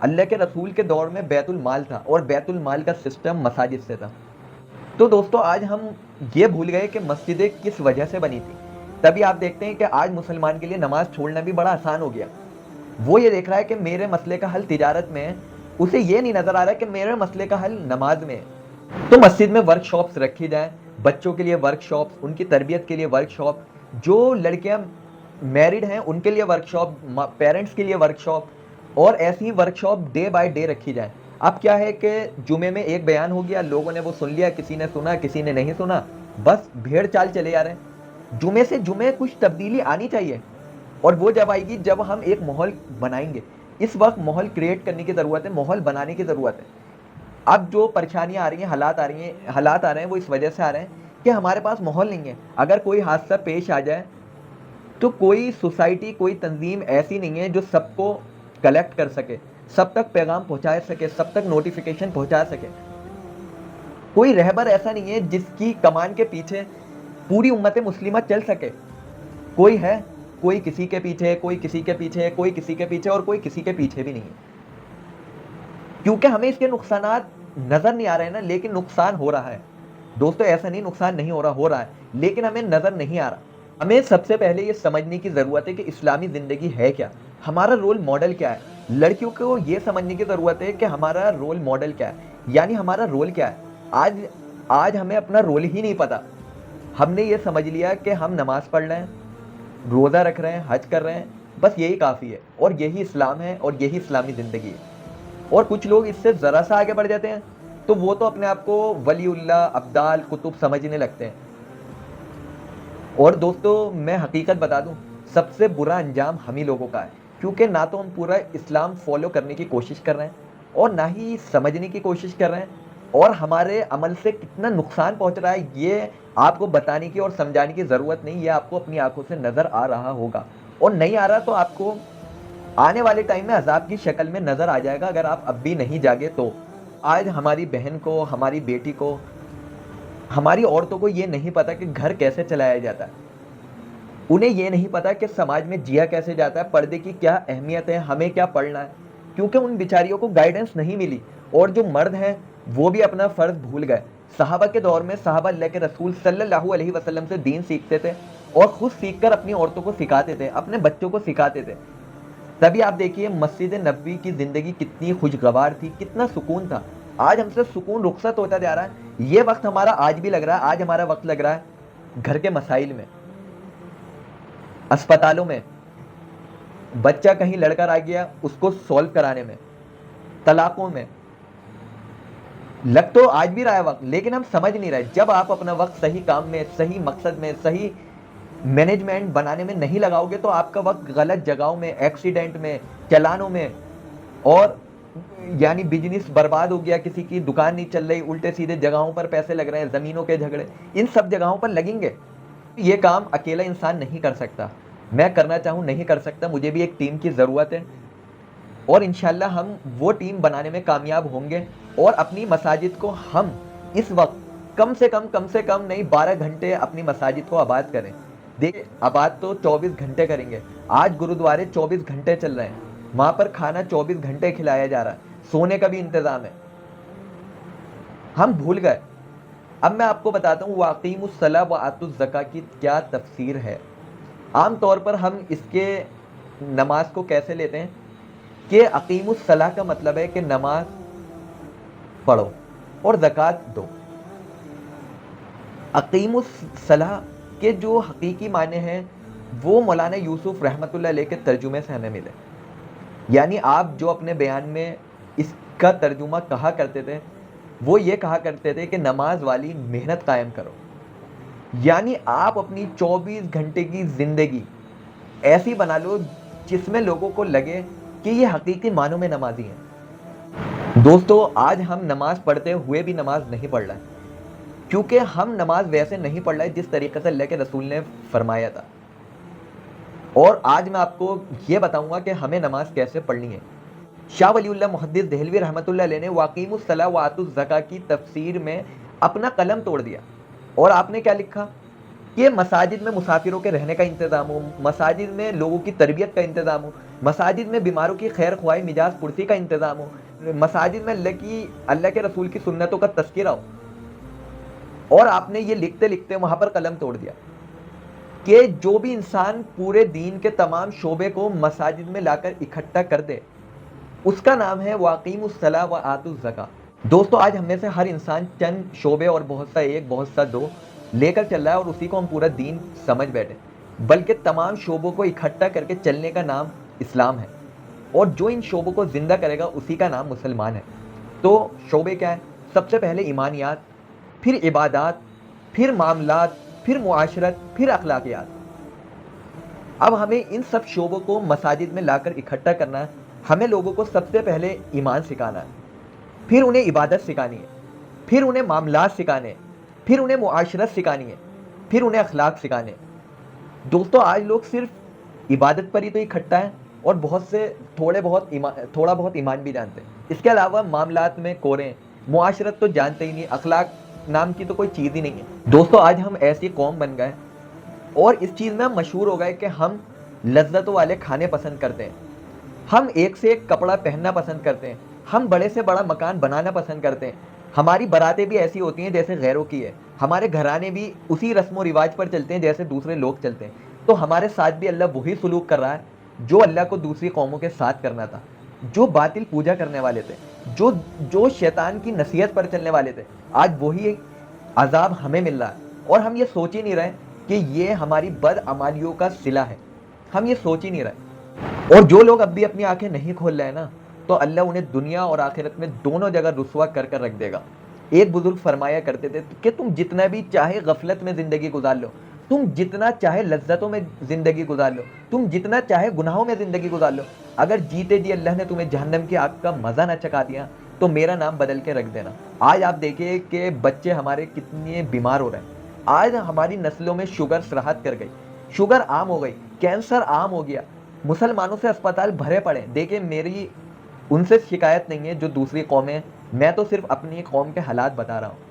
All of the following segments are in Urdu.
اللہ کے رسول کے دور میں بیت المال تھا اور بیت المال کا سسٹم مساجد سے تھا۔ تو دوستو آج ہم یہ بھول گئے کہ مسجدیں کس وجہ سے بنی تھی۔ تبھی آپ دیکھتے ہیں کہ آج مسلمان کے لیے نماز چھوڑنا بھی بڑا آسان ہو گیا۔ وہ یہ دیکھ رہا ہے کہ میرے مسئلے کا حل تجارت میں ہے، اسے یہ نہیں نظر آ رہا کہ میرے مسئلے کا حل نماز میں ہے۔ تو مسجد میں ورک شاپس رکھی جائیں، بچوں کے لیے ورک شاپس، ان کی تربیت کے لیے ورک شاپ، جو لڑکیاں میرڈ ہیں ان کے لیے ورک شاپ، پیرنٹس کے لیے ورک شاپ، اور ایسی ہی workshop day by day رکھی جائیں۔ اب کیا ہے کہ جمعے میں ایک بیان ہو گیا، لوگوں نے وہ سن لیا، کسی نے سنا کسی نے نہیں سنا، بس بھیڑ چال چلے جا رہے ہیں۔ جمعے سے جمعے کچھ تبدیلی آنی چاہیے، اور وہ جب آئے گی جب ہم ایک ماحول بنائیں گے۔ اس وقت ماحول کریٹ کرنے کی ضرورت ہے، ماحول بنانے کی ضرورت ہے۔ اب جو پریشانیاں آ رہی ہیں، حالات آ رہے ہیں، وہ اس وجہ سے آ رہے ہیں کہ ہمارے پاس ماحول نہیں ہے۔ اگر کوئی حادثہ پیش آ جائے تو کوئی سوسائٹی، کوئی تنظیم ایسی نہیں ہے جو سب کو کلیکٹ کر سکے، سب تک پیغام پہنچا سکے، سب تک نوٹیفیکیشن پہنچا سکے۔ کوئی رہبر ایسا نہیں ہے جس کی کمان کے پیچھے پوری امت مسلمہ چل سکے۔ کوئی ہے، کوئی کسی کے پیچھے، کوئی کسی کے پیچھے، کوئی کسی کے پیچھے، اور کوئی کسی کے پیچھے بھی نہیں ہے، کیونکہ ہمیں اس کے نقصانات نظر نہیں آ رہے ہیں نا، لیکن نقصان ہو رہا ہے۔ دوستو ایسا نہیں نقصان نہیں ہو رہا ہے، لیکن ہمیں نظر نہیں آ رہا۔ ہمیں سب سے پہلے یہ سمجھنے کی ضرورت ہے کہ اسلامی زندگی ہے کیا، ہمارا رول ماڈل کیا ہے۔ لڑکیوں کو یہ سمجھنے کی ضرورت ہے کہ ہمارا رول ماڈل کیا ہے، یعنی ہمارا رول کیا ہے۔ آج ہمیں اپنا رول ہی نہیں پتا۔ ہم نے یہ سمجھ لیا کہ ہم نماز پڑھ رہے ہیں، روزہ رکھ رہے ہیں، حج کر رہے ہیں، بس یہی کافی ہے، اور یہی اسلام ہے، اور یہی اسلامی زندگی ہے۔ اور کچھ لوگ اس سے ذرا سا آگے بڑھ جاتے ہیں تو وہ تو اپنے آپ کو ولی اللہ، ابدال، قطب سمجھنے لگتے ہیں۔ اور دوستو میں حقیقت بتا دوں، سب سے برا انجام ہم ہی لوگوں کا ہے، کیونکہ نہ تو ہم پورا اسلام فالو کرنے کی کوشش کر رہے ہیں، اور نہ ہی سمجھنے کی کوشش کر رہے ہیں، اور ہمارے عمل سے کتنا نقصان پہنچ رہا ہے یہ آپ کو بتانے کی اور سمجھانے کی ضرورت نہیں، یہ آپ کو اپنی آنکھوں سے نظر آ رہا ہوگا، اور نہیں آ رہا تو آپ کو آنے والے ٹائم میں عذاب کی شکل میں نظر آ جائے گا اگر آپ اب بھی نہیں جاگے تو۔ آج ہماری بہن کو، ہماری بیٹی کو، ہماری عورتوں کو یہ نہیں پتا کہ گھر کیسے چلایا جاتا ہے، انہیں یہ نہیں پتا کہ سماج میں جیا کیسے جاتا ہے، پردے کی کیا اہمیت ہے، ہمیں کیا پڑھنا ہے، کیونکہ ان بیچاریوں کو گائیڈنس نہیں ملی۔ اور جو مرد ہیں وہ بھی اپنا فرض بھول گئے۔ صحابہ کے دور میں صحابہ اللہ کے رسول صلی اللہ علیہ وسلم سے دین سیکھتے تھے، اور خود سیکھ کر اپنی عورتوں کو سکھاتے تھے، اپنے بچوں کو سکھاتے تھے۔ تبھی آپ دیکھیے مسجد نبوی کی زندگی کتنی خوشگوار تھی، کتنا سکون تھا۔ آج ہم سے سکون رخصت ہوتا جا رہا ہے۔ یہ وقت ہمارا آج بھی لگ رہا ہے، آج ہمارا وقت لگ رہا ہے گھر کے مسائل میں، اسپتالوں میں، بچہ کہیں لڑ کر آ گیا اس کو سولو کرانے میں، طلاقوں میں۔ لگ تو آج بھی رہا ہے وقت، لیکن ہم سمجھ نہیں رہے۔ جب آپ اپنا وقت صحیح کام میں، صحیح مقصد میں، صحیح مینجمنٹ بنانے میں نہیں لگاؤ گے تو آپ کا وقت غلط جگہوں میں، ایکسیڈنٹ میں، چلانوں میں، اور یعنی بزنس برباد ہو گیا، کسی کی دکان نہیں چل رہی، الٹے سیدھے جگہوں پر پیسے لگ رہے ہیں، زمینوں کے جھگڑے، ان سب جگہوں پر لگیں گے۔ یہ کام اکیلا انسان نہیں کر سکتا، میں کرنا چاہوں نہیں کر سکتا، مجھے بھی ایک ٹیم کی ضرورت ہے، اور انشاءاللہ ہم وہ ٹیم بنانے میں کامیاب ہوں گے، اور اپنی مساجد کو ہم اس وقت کم سے کم نہیں 12 گھنٹے اپنی مساجد کو آباد کریں۔ دیکھیں آباد تو 24 گھنٹے کریں گے۔ آج گرودوارے 24 گھنٹے چل رہے ہیں، وہاں پر کھانا 24 گھنٹے کھلایا جا رہا ہے، سونے کا بھی انتظام ہے۔ ہم بھول گئے۔ اب میں آپ کو بتاتا ہوں وَأَقِیمُوا الصَّلَاةَ وَآتُوا الزَّکَاةَ کی کیا تفسیر ہے۔ عام طور پر ہم اس کے نماز کو کیسے لیتے ہیں کہ اقیم الصلاۃ کا مطلب ہے کہ نماز پڑھو اور زکوٰۃ دو۔ اقیم الصلاۃ کے جو حقیقی معنی ہیں وہ مولانا یوسف رحمۃ اللہ علیہ کے ترجمے سے ہمیں ملے، یعنی آپ جو اپنے بیان میں اس کا ترجمہ کہا کرتے تھے وہ یہ کہا کرتے تھے کہ نماز والی محنت قائم کرو، یعنی آپ اپنی 24 گھنٹے کی زندگی ایسی بنا لو جس میں لوگوں کو لگے کہ یہ حقیقی معنوں میں نمازی ہیں۔ دوستو آج ہم نماز پڑھتے ہوئے بھی نماز نہیں پڑھ رہے، کیونکہ ہم نماز ویسے نہیں پڑھ رہے جس طریقے سے اللہ کے رسول نے فرمایا تھا۔ اور آج میں آپ کو یہ بتاؤں گا کہ ہمیں نماز کیسے پڑھنی ہے۔ شاہ ولی اللہ محدث دہلوی رحمۃ اللہ علیہ نے وَأَقِیمُوا الصَّلَاةَ وَآتُوا الزَّکَاةَ کی تفسیر میں اپنا قلم توڑ دیا، اور آپ نے کیا لکھا کہ مساجد میں مسافروں کے رہنے کا انتظام ہو، مساجد میں لوگوں کی تربیت کا انتظام ہو، مساجد میں بیماروں کی خیر خواہی مجاز پرسی کا انتظام ہو، مساجد میں اللہ کے رسول کی سنتوں کا تذکرہ ہو۔ اور آپ نے یہ لکھتے لکھتے وہاں پر قلم توڑ دیا کہ جو بھی انسان پورے دین کے تمام شعبے کو مساجد میں لا کر اکٹھا کر دے اس کا نام ہے وَأَقِیمُوا الصَّلَاةَ وَآتُوا الزَّکَاۃَ۔ دوستو آج ہم میں سے ہر انسان چند شعبے اور بہت سا ایک بہت سا دو لے کر چل رہا ہے اور اسی کو ہم پورا دین سمجھ بیٹھے، بلکہ تمام شعبوں کو اکٹھا کر کے چلنے کا نام اسلام ہے، اور جو ان شعبوں کو زندہ کرے گا اسی کا نام مسلمان ہے۔ تو شعبے کیا ہیں؟ سب سے پہلے ایمانیات، پھر عبادات، پھر معاملات، پھر معاشرت، پھر اخلاقیات۔ اب ہمیں ان سب شعبوں کو مساجد میں لا کر اکٹھا کرنا ہے۔ ہمیں لوگوں کو سب سے پہلے ایمان سکھانا ہے، پھر انہیں عبادت سکھانی ہے، پھر انہیں معاملات سکھانے ہیں، پھر انہیں معاشرت سکھانی ہے، پھر انہیں اخلاق سکھانے ہیں۔ دوستو آج لوگ صرف عبادت پر ہی تو اکٹھا ہیں اور بہت سے تھوڑا بہت ایمان بھی جانتے ہیں، اس کے علاوہ معاملات میں کورے ہیں، معاشرت تو جانتے ہی نہیں، اخلاق نام کی تو کوئی چیز ہی نہیں ہے۔ دوستو آج ہم ایسی قوم بن گئے اور اس چیز میں ہم مشہور ہو گئے کہ ہم لذتوں والے کھانے پسند کرتے ہیں، ہم ایک سے ایک کپڑا پہننا پسند کرتے ہیں، ہم بڑے سے بڑا مکان بنانا پسند کرتے ہیں، ہماری باراتیں بھی ایسی ہوتی ہیں جیسے غیروں کی ہے، ہمارے گھرانے بھی اسی رسم و رواج پر چلتے ہیں جیسے دوسرے لوگ چلتے ہیں۔ تو ہمارے ساتھ بھی اللہ وہی سلوک کر رہا ہے جو اللہ کو دوسری قوموں کے ساتھ کرنا تھا، جو باطل پوجا کرنے والے تھے، جو شیطان کی نصیحت پر چلنے والے تھے، آج وہی عذاب ہمیں مل رہا ہے اور ہم یہ سوچ ہی نہیں رہے کہ یہ ہماری بدعمالیوں کا صلہ ہے، ہم یہ سوچ ہی نہیں رہے۔ اور جو لوگ اب بھی اپنی آنکھیں نہیں کھول رہے ہیں نا، تو اللہ انہیں دنیا اور آخرت میں دونوں جگہ رسوا کر کر رکھ دے گا۔ ایک بزرگ فرمایا کرتے تھے کہ تم جتنا بھی چاہے غفلت میں زندگی گزار لو، تم جتنا چاہے لذتوں میں زندگی گزار لو، تم جتنا چاہے گناہوں میں زندگی گزار لو، اگر جیتے جی اللہ نے تمہیں جہنم کی آگ کا مزہ نہ چکھا دیا تو میرا نام بدل کے رکھ دینا۔ آج آپ دیکھیں کہ بچے ہمارے کتنے بیمار ہو رہے ہیں، آج ہماری نسلوں میں شوگر سرحد کر گئی، شوگر عام ہو گئی، کینسر عام ہو گیا، مسلمانوں سے اسپتال بھرے پڑے۔ دیکھیں میری ان سے شکایت نہیں ہے جو دوسری قومیں، میں تو صرف اپنی قوم کے حالات بتا رہا ہوں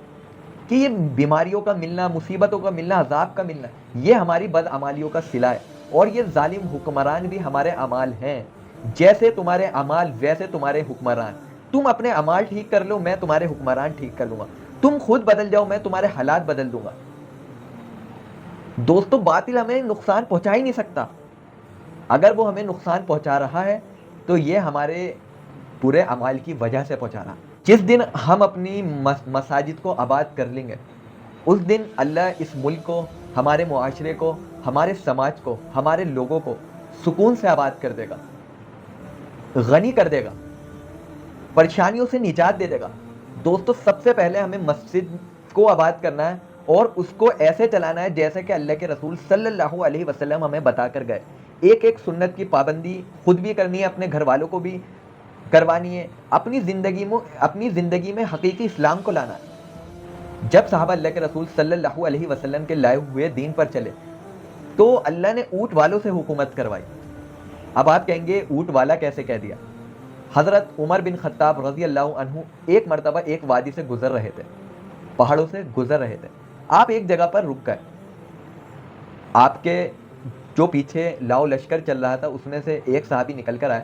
کہ یہ بیماریوں کا ملنا، مصیبتوں کا ملنا، عذاب کا ملنا، یہ ہماری بدعمالیوں کا صلہ ہے، اور یہ ظالم حکمران بھی ہمارے اعمال ہیں، جیسے تمہارے اعمال ویسے تمہارے حکمران۔ تم اپنے اعمال ٹھیک کر لو، میں تمہارے حکمران ٹھیک کر لوں گا، تم خود بدل جاؤ، میں تمہارے حالات بدل دوں گا۔ دوستو باطل ہمیں نقصان پہنچا ہی نہیں سکتا، اگر وہ ہمیں نقصان پہنچا رہا ہے تو یہ ہمارے برے اعمال کی وجہ سے پہنچا رہا۔ جس دن ہم اپنی مساجد کو آباد کر لیں گے اس دن اللہ اس ملک کو، ہمارے معاشرے کو، ہمارے سماج کو، ہمارے لوگوں کو سکون سے آباد کر دے گا، غنی کر دے گا، پریشانیوں سے نجات دے دے گا۔ دوستو سب سے پہلے ہمیں مسجد کو آباد کرنا ہے اور اس کو ایسے چلانا ہے جیسے کہ اللہ کے رسول صلی اللہ علیہ وسلم ہمیں بتا کر گئے۔ ایک ایک سنت کی پابندی خود بھی کرنی ہے، اپنے گھر والوں کو بھی کروانی ہے، اپنی زندگی میں حقیقی اسلام کو لانا ہے۔ جب صحابہ اللہ کے رسول صلی اللہ علیہ وسلم کے لائے ہوئے دین پر چلے تو اللہ نے اونٹ والوں سے حکومت کروائی۔ اب آپ کہیں گے اونٹ والا کیسے کہہ دیا؟ حضرت عمر بن خطاب رضی اللہ عنہ ایک مرتبہ ایک وادی سے گزر رہے تھے، پہاڑوں سے گزر رہے تھے، آپ ایک جگہ پر رک گئے، آپ کے جو پیچھے لاؤ لشکر چل رہا تھا اس میں سے ایک صحابی نکل کر آئے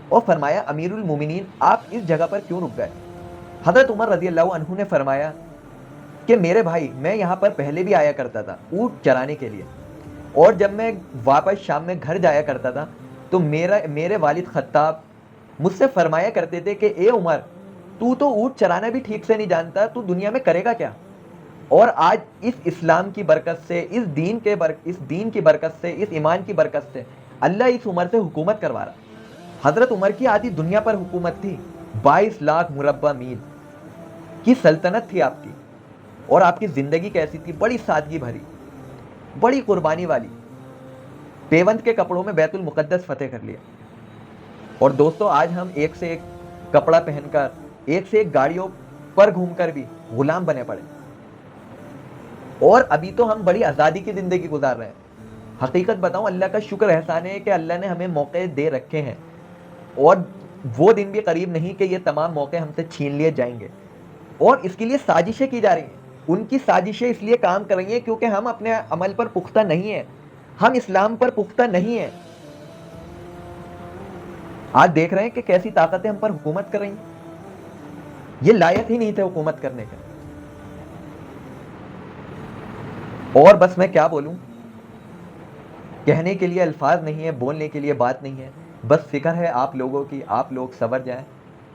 اور فرمایا امیر المومنین آپ اس جگہ پر کیوں رک گئے؟ حضرت عمر رضی اللہ عنہ نے فرمایا کہ میرے بھائی میں یہاں پر پہلے بھی آیا کرتا تھا اونٹ چرانے کے لیے، اور جب میں واپس شام میں گھر جایا کرتا تھا تو میرے والد خطاب مجھ سے فرمایا کرتے تھے کہ اے عمر تو اونٹ چرانا بھی ٹھیک سے نہیں جانتا، تو دنیا میں کرے گا کیا؟ اور آج اس اسلام کی برکت سے، اس دین کی برکت سے، اس ایمان کی برکت سے اللہ اس عمر سے حکومت کروا رہا۔ حضرت عمر کی آدھی دنیا پر حکومت تھی، 22 لاکھ مربع میل کی سلطنت تھی آپ کی، اور آپ کی زندگی کیسی تھی؟ بڑی سادگی بھری، بڑی قربانی والی، پیوند کے کپڑوں میں بیت المقدس فتح کر لیا۔ اور دوستو آج ہم ایک سے ایک کپڑا پہن کر، ایک سے ایک گاڑیوں پر گھوم کر بھی غلام بنے پڑے، اور ابھی تو ہم بڑی آزادی کی زندگی گزار رہے ہیں۔ حقیقت بتاؤں اللہ کا شکر احسان ہے کہ اللہ نے ہمیں موقع دے رکھے ہیں، اور وہ دن بھی قریب نہیں کہ یہ تمام موقع ہم سے چھین لیے جائیں گے، اور اس کے لیے سازشیں کی جا رہی ہیں ان کی سازشیں اس لیے کام کر رہی ہیں کیونکہ ہم اپنے عمل پر پختہ نہیں ہیں، ہم اسلام پر پختہ نہیں ہیں۔ آج دیکھ رہے ہیں کہ کیسی طاقتیں ہم پر حکومت کر رہی ہیں، یہ لائق ہی نہیں تھے حکومت کرنے کے۔ اور بس میں کیا بولوں، کہنے کے لیے الفاظ نہیں ہے، بولنے کے لیے بات نہیں ہے، بس فکر ہے آپ لوگوں کی، آپ لوگ سنور جائیں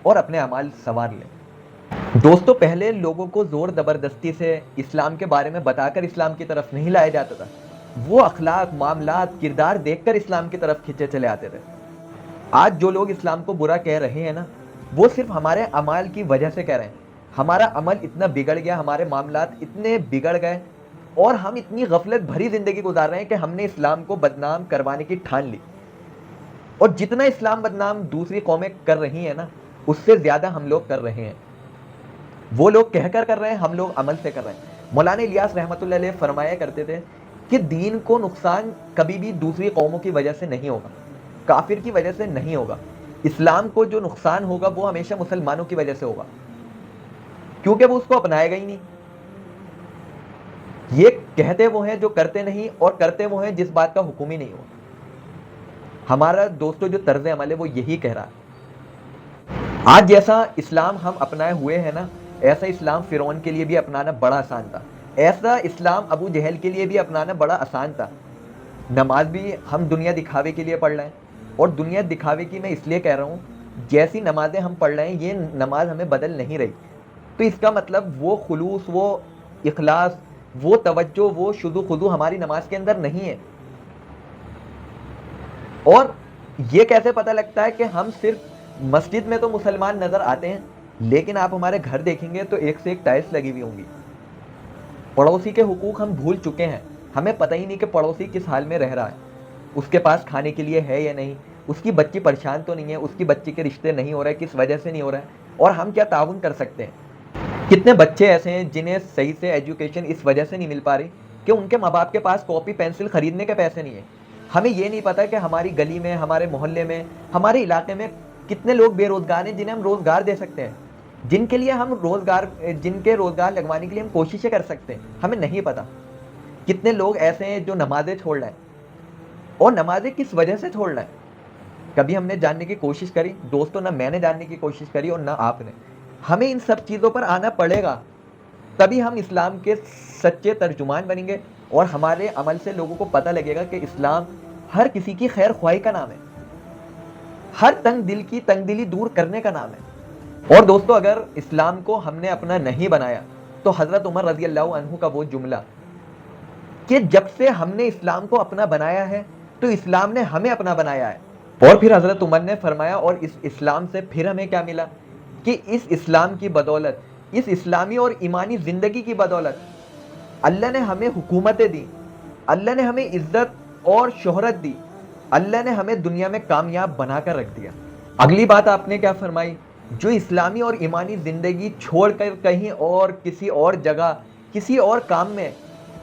اور اپنے اعمال سنوار لیں۔ دوستو، پہلے لوگوں کو زور زبردستی سے اسلام کے بارے میں بتا کر اسلام کی طرف نہیں لایا جاتا تھا، وہ اخلاق، معاملات، کردار دیکھ کر اسلام کی طرف کھینچے چلے آتے تھے۔ آج جو لوگ اسلام کو برا کہہ رہے ہیں نا، وہ صرف ہمارے اعمال کی وجہ سے کہہ رہے ہیں۔ ہمارا عمل اتنا بگڑ گیا، ہمارے معاملات اتنے بگڑ گئے اور ہم اتنی غفلت بھری زندگی گزار رہے ہیں کہ ہم نے اسلام کو بدنام کروانے کی ٹھان لی، اور جتنا اسلام بدنام دوسری قومیں کر رہی ہیں نا، اس سے زیادہ ہم لوگ کر رہے ہیں۔ وہ لوگ کہہ کر رہے ہیں، ہم لوگ عمل سے کر رہے ہیں۔ مولانا الیاس رحمۃ اللہ علیہ فرمایا کرتے تھے کہ دین کو نقصان کبھی بھی دوسری قوموں کی وجہ سے نہیں ہوگا، کافر کی وجہ سے نہیں ہوگا۔ اسلام کو جو نقصان ہوگا وہ ہمیشہ مسلمانوں کی وجہ سے ہوگا، کیونکہ وہ اس کو اپنائے گا ہی نہیں۔ یہ کہتے وہ ہیں جو کرتے نہیں، اور کرتے وہ ہیں جس بات کا حکم ہی نہیں ہوا۔ ہمارا دوستو جو طرز عمل ہے وہ یہی کہہ رہا ہے۔ آج جیسا اسلام ہم اپنائے ہوئے ہیں نا، ایسا اسلام فرعون کے لیے بھی اپنانا بڑا آسان تھا، ایسا اسلام ابو جہل کے لیے بھی اپنانا بڑا آسان تھا۔ نماز بھی ہم دنیا دکھاوے کے لیے پڑھ رہے ہیں، اور دنیا دکھاوے کی میں اس لیے کہہ رہا ہوں، جیسی نمازیں ہم پڑھ رہے ہیں یہ نماز ہمیں بدل نہیں رہی، تو اس کا مطلب وہ خلوص، وہ اخلاص، وہ توجہ، وہ شذو خضوع ہماری نماز کے اندر نہیں ہے۔ اور یہ کیسے پتہ لگتا ہے کہ ہم صرف مسجد میں تو مسلمان نظر آتے ہیں، لیکن آپ ہمارے گھر دیکھیں گے تو ایک سے ایک ٹائلس لگی ہوئی ہوں گی۔ پڑوسی کے حقوق ہم بھول چکے ہیں، ہمیں پتہ ہی نہیں کہ پڑوسی کس حال میں رہ رہا ہے، اس کے پاس کھانے کے لیے ہے یا نہیں، اس کی بچی پریشان تو نہیں ہے، اس کی بچی کے رشتے نہیں ہو رہے، کس وجہ سے نہیں ہو رہا ہے، اور ہم کیا تعاون کر سکتے ہیں۔ کتنے بچے ایسے ہیں جنہیں صحیح سے ایجوکیشن اس وجہ سے نہیں مل پا رہی کہ ان کے ماں باپ کے پاس کاپی پینسل خریدنے کے پیسے نہیں ہیں۔ ہمیں یہ نہیں پتا کہ ہماری گلی میں، ہمارے محلے میں، ہمارے علاقے میں کتنے لوگ بے روزگار ہیں جنہیں ہم روزگار دے سکتے ہیں، جن کے لیے ہم جن کے روزگار لگوانے کے لیے ہم کوششیں کر سکتے ہیں، ہمیں نہیں پتا۔ کتنے لوگ ایسے ہیں جو نمازیں چھوڑ رہے ہیں، اور نمازیں کس وجہ سے چھوڑ رہے ہیں، کبھی ہم نے جاننے کی کوشش کری؟ دوستوں، نہ میں نے جاننے کی کوشش کری اور نہ آپ نے۔ ہمیں ان سب چیزوں پر آنا پڑے گا، تبھی ہم اسلام کے سچے ترجمان بنیں گے، اور ہمارے عمل سے لوگوں کو پتہ لگے گا کہ اسلام ہر کسی کی خیر خواہی کا نام ہے، ہر تنگ دل کی تنگ دلی دور کرنے کا نام ہے۔ اور دوستو، اگر اسلام کو ہم نے اپنا نہیں بنایا تو حضرت عمر رضی اللہ عنہ کا وہ جملہ کہ جب سے ہم نے اسلام کو اپنا بنایا ہے تو اسلام نے ہمیں اپنا بنایا ہے، اور پھر حضرت عمر نے فرمایا، اور اس اسلام سے پھر ہمیں کیا ملا کہ اس اسلام کی بدولت، اس اسلامی اور ایمانی زندگی کی بدولت اللہ نے ہمیں حکومتیں دی، اللہ نے ہمیں عزت اور شہرت دی، اللہ نے ہمیں دنیا میں کامیاب بنا کر رکھ دیا۔ اگلی بات آپ نے کیا فرمائی؟ جو اسلامی اور ایمانی زندگی چھوڑ کر کہیں اور کسی اور جگہ، کسی اور کام میں،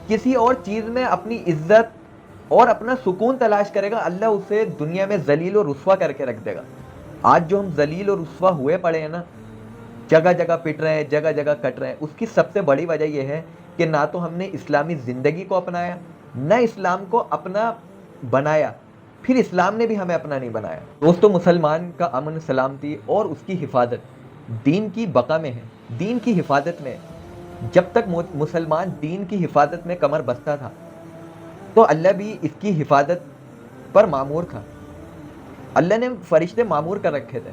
کسی اور چیز میں اپنی عزت اور اپنا سکون تلاش کرے گا، اللہ اسے دنیا میں ذلیل و رسوا کر کے رکھ دے گا۔ آج جو ہم ذلیل و رسوا ہوئے پڑے ہیں نا، جگہ جگہ پٹ رہے ہیں، جگہ جگہ کٹ رہے ہیں، اس کی سب سے بڑی وجہ یہ ہے کہ نہ تو ہم نے اسلامی زندگی کو اپنایا، نہ اسلام کو اپنا بنایا، پھر اسلام نے بھی ہمیں اپنا نہیں بنایا۔ دوستو، مسلمان کا امن سلامتی اور اس کی حفاظت دین کی بقا میں ہے، دین کی حفاظت میں ہے۔ جب تک مسلمان دین کی حفاظت میں کمر بستہ تھا تو اللہ بھی اس کی حفاظت پر مامور تھا، اللہ نے فرشتے مامور کر رکھے تھے،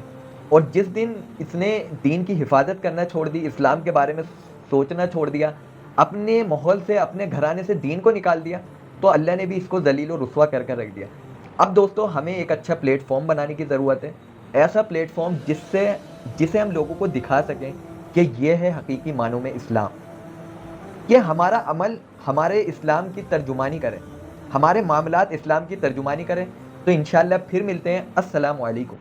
اور جس دن اس نے دین کی حفاظت کرنا چھوڑ دی، اسلام کے بارے میں سوچنا چھوڑ دیا، اپنے ماحول سے، اپنے گھرانے سے دین کو نکال دیا، تو اللہ نے بھی اس کو ذلیل و رسوا کر کے رکھ دیا۔ اب دوستو، ہمیں ایک اچھا پلیٹ فارم بنانے کی ضرورت ہے، ایسا پلیٹ فارم جسے ہم لوگوں کو دکھا سکیں کہ یہ ہے حقیقی معنوں میں اسلام، کہ ہمارا عمل ہمارے اسلام کی ترجمانی کرے، ہمارے معاملات اسلام کی ترجمانی کریں۔ تو انشاءاللہ پھر ملتے ہیں۔ السلام علیکم۔